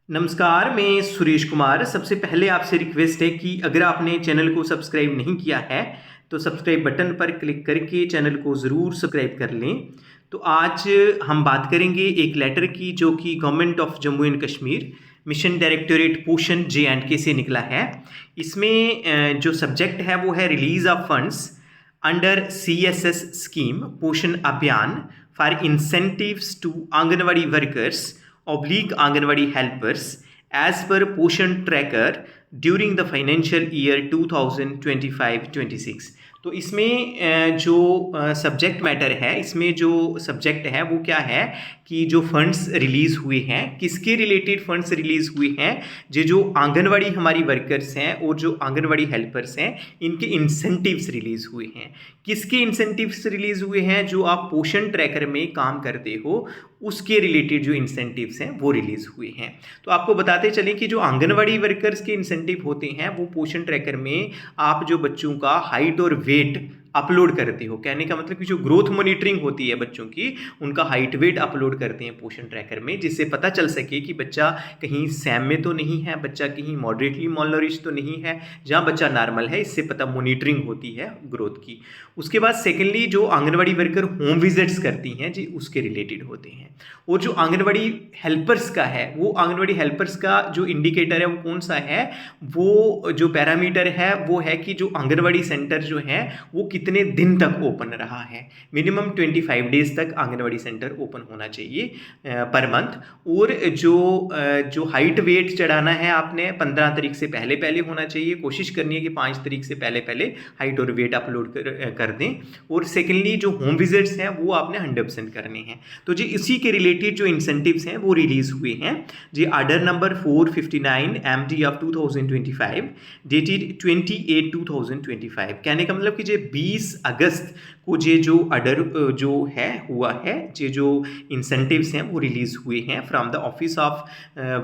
नमस्कार, मैं सुरेश कुमार। सबसे पहले आपसे रिक्वेस्ट है कि अगर आपने चैनल को सब्सक्राइब नहीं किया है तो सब्सक्राइब बटन पर क्लिक करके चैनल को ज़रूर सब्सक्राइब कर लें। तो आज हम बात करेंगे एक लेटर की जो कि government of Jammu and Kashmir mission directorate पोषण J&K से निकला है। इसमें जो सब्जेक्ट है वो है release of funds under CSS scheme Poshan Abhiyan for incentives to anganwadi workers oblique anganwadi helpers as per Poshan tracker during the financial year 2025-26। तो इसमें जो सब्जेक्ट मैटर है, इसमें जो सब्जेक्ट है वो क्या है कि जो फंड्स रिलीज़ हुए हैं, किसके रिलेटेड फंड्स रिलीज़ हुए हैं, जो आंगनवाड़ी हमारी वर्कर्स हैं और जो आंगनवाड़ी हेल्पर्स हैं, इनके इंसेंटिव्स रिलीज़ हुए हैं। किसके इंसेंटिव्स रिलीज़ हुए हैं? जो आप पोषण ट्रैकर में काम करते हो उसके रिलेटेड जो इंसेंटिव्स हैं वो रिलीज़ हुए हैं। तो आपको बताते चलें कि जो आंगनवाड़ी वर्कर्स के इंसेंटिव होते हैं वो पोषण ट्रैकर में आप जो बच्चों का हाइट और वेट अपलोड करते हो, कहने का मतलब कि जो ग्रोथ मॉनिटरिंग होती है बच्चों की, उनका हाइट वेट अपलोड करते हैं पोषण ट्रैकर में, जिससे पता चल सके कि बच्चा कहीं सैम में तो नहीं है, बच्चा कहीं मॉडरेटली मॉलनरिश तो नहीं है, जहाँ बच्चा नॉर्मल है, इससे पता मॉनिटरिंग होती है ग्रोथ की। उसके बाद सेकेंडली जो आंगनवाड़ी वर्कर होम विजिट्स करती हैं जी, उसके रिलेटेड होते हैं। और जो आंगनवाड़ी हेल्पर्स का है, वो आंगनवाड़ी हेल्पर्स का जो इंडिकेटर है वो कौन सा है? वो जो पैरामीटर है वो है कि जो आंगनवाड़ी सेंटर जो है वो कितने दिन तक ओपन रहा है। मिनिमम 25 डेज तक आंगनवाड़ी सेंटर ओपन होना चाहिए पर मंथ। और जो हाइट वेट चढ़ाना है आपने 15 तारीख से पहले पहले होना चाहिए। कोशिश करनी है कि 5 तारीख से पहले पहले हाइट और वेट अपलोड कर दें। और सेकेंडली जो होम विजिट्स हैं वो आपने 100% करने हैं। तो जी इसी के रिलेटेड जो इंसेंटिव्स हैं वो रिलीज हुए हैं जी। Order number 459 MD of 2025 dated 28/2025। कहने का मतलब कि जे 20 अगस्त को जो आर्डर जो है हुआ है, जो इंसेंटिव्स हैं वो रिलीज हुए हैं फ्रॉम द ऑफिस ऑफ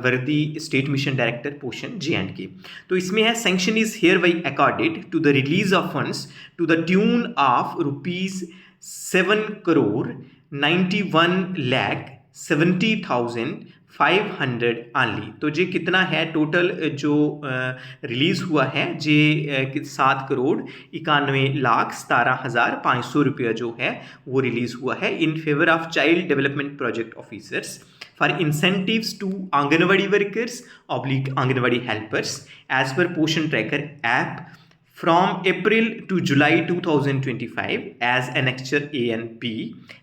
वर्दी state mission director Poshan J&K। तो इसमें है sanction is here by accorded to the release of funds to the tune of ₹7,91,70,500 only. तो जी कितना है टोटल जो रिलीज़ हुआ है जी? 7,91,17,500 रुपया जो है वो रिलीज़ हुआ है in favour of child development project officers for incentives to anganwadi workers oblique anganwadi helpers as per Poshan tracker app from April to July 2025 as annexure A and B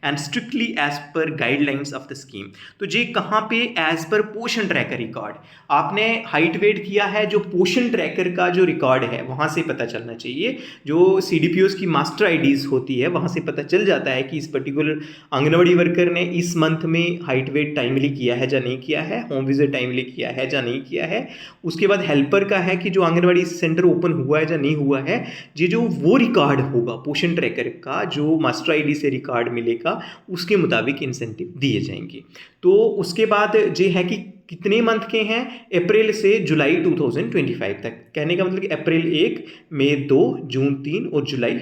and strictly as per guidelines of the scheme। तो जी कहाँ पे as per Poshan tracker record आपने height weight किया है, जो पोषण tracker का जो रिकॉर्ड है वहाँ से पता चलना चाहिए। जो CDPOs की मास्टर आईडीज़ होती है वहाँ से पता चल जाता है कि इस पर्टिकुलर आंगनवाड़ी वर्कर ने इस मंथ में हाइट वेट टाइमली किया है या नहीं किया है, होम विजिट टाइमली किया है या नहीं किया है। उसके बाद हेल्पर का है कि जो आंगनवाड़ी सेंटर ओपन हुआ है या नहीं हुआ है। जो वो रिकॉर्ड होगा पोषण ट्रैकर का, जो मास्टर आईडी से रिकॉर्ड मिलेगा उसके मुताबिक इंसेंटिव दिए जाएंगे। तो उसके बाद ये है कि कितने मंथ के हैं? अप्रैल से जुलाई 2025 तक। कहने का मतलब कि अप्रैल 1, मई 2, जून 3 और जुलाई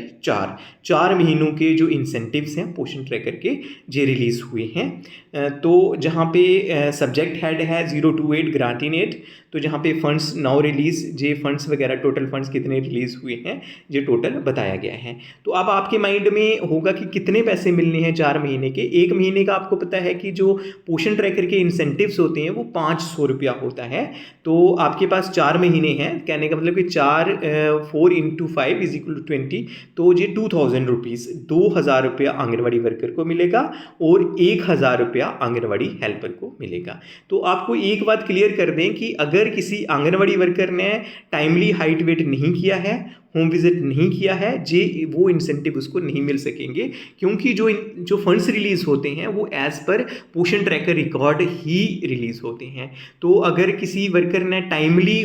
4 महीनों के जो इंसेंटिव्स हैं पोषण ट्रैकर के जे रिलीज़ हुए हैं। तो जहाँ पे सब्जेक्ट हेड है 028 ग्रांटिनेट, तो जहाँ पे फंड्स नाउ रिलीज जे फंड्स वगैरह टोटल फंड्स कितने रिलीज़ हुए हैं ये टोटल बताया गया है। तो अब आपके माइंड में होगा कि कितने पैसे मिलने हैं 4 महीने के। 1 महीने का आपको पता है कि जो पोषण ट्रैकर के इंसेंटिव्स होते हैं वो 500 रुपया होता है। तो आपके पास 4 महीने हैं, कहने का मतलब कि 4 × 5 = 20। तो ये 2000 रुपीज़ 2000 रुपया आंगनवाड़ी वर्कर को मिलेगा और 1000 रुपया आंगनवाड़ी हेल्पर को मिलेगा। तो आपको एक बात क्लियर कर दें कि अगर किसी आंगनवाड़ी वर्कर ने टाइमली हाइट वेट नहीं किया है, होम विजिट नहीं किया है, वो इंसेंटिव उसको नहीं मिल सकेंगे, क्योंकि जो फंड्स रिलीज होते हैं वो as per Poshan tracker record ही रिलीज होते हैं। तो अगर किसी वर्कर ने टाइमली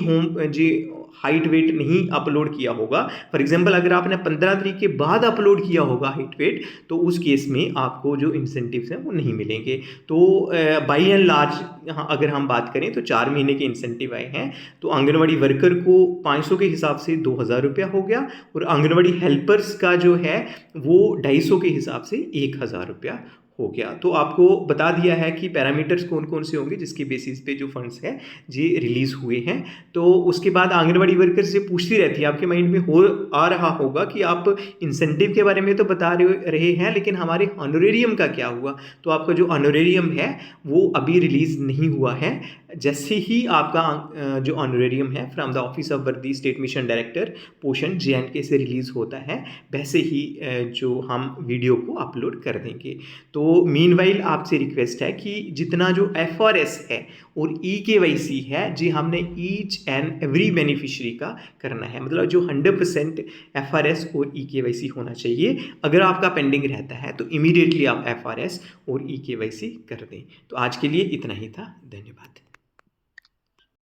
हाइट वेट नहीं अपलोड किया होगा, फॉर एग्जांपल अगर आपने 15 तारीख के बाद अपलोड किया होगा हाइट वेट, तो उस केस में आपको जो इंसेंटिव्स हैं वो नहीं मिलेंगे। तो बाई एंड लार्ज अगर हम बात करें तो 4 महीने के इंसेंटिव आए हैं। तो आंगनवाड़ी वर्कर को 500 के हिसाब से 2000 रुपया हो गया और आंगनवाड़ी हेल्पर्स का जो है वो 250 के हिसाब से 1000 रुपया हो गया। तो आपको बता दिया है कि पैरामीटर्स कौन कौन से होंगे जिसके बेसिस पे जो फंड्स है ये रिलीज़ हुए हैं। तो उसके बाद आंगनवाड़ी वर्कर से पूछती रहती है, आपके माइंड में हो आ रहा होगा कि आप इंसेंटिव के बारे में तो बता रहे हैं, लेकिन हमारे ऑनरेरियम का क्या हुआ? तो आपका जो ऑनरेरियम है वो अभी रिलीज़ नहीं हुआ है। जैसे ही आपका जो ऑनरेरियम है फ्रॉम द ऑफिस ऑफ वर्दी स्टेट मिशन डायरेक्टर पोषण JNK से रिलीज़ होता है, वैसे ही जो हम वीडियो को अपलोड कर देंगे। तो मीनवाइल आपसे रिक्वेस्ट है कि जितना जो FRS है और EKYC है जी हमने ईच एंड एवरी बेनिफिशियरी का करना है, मतलब जो 100% FRS और EKYC होना चाहिए। अगर आपका पेंडिंग रहता है तो इमीडिएटली आप FRS और EKYC कर दें। तो आज के लिए इतना ही था, धन्यवाद।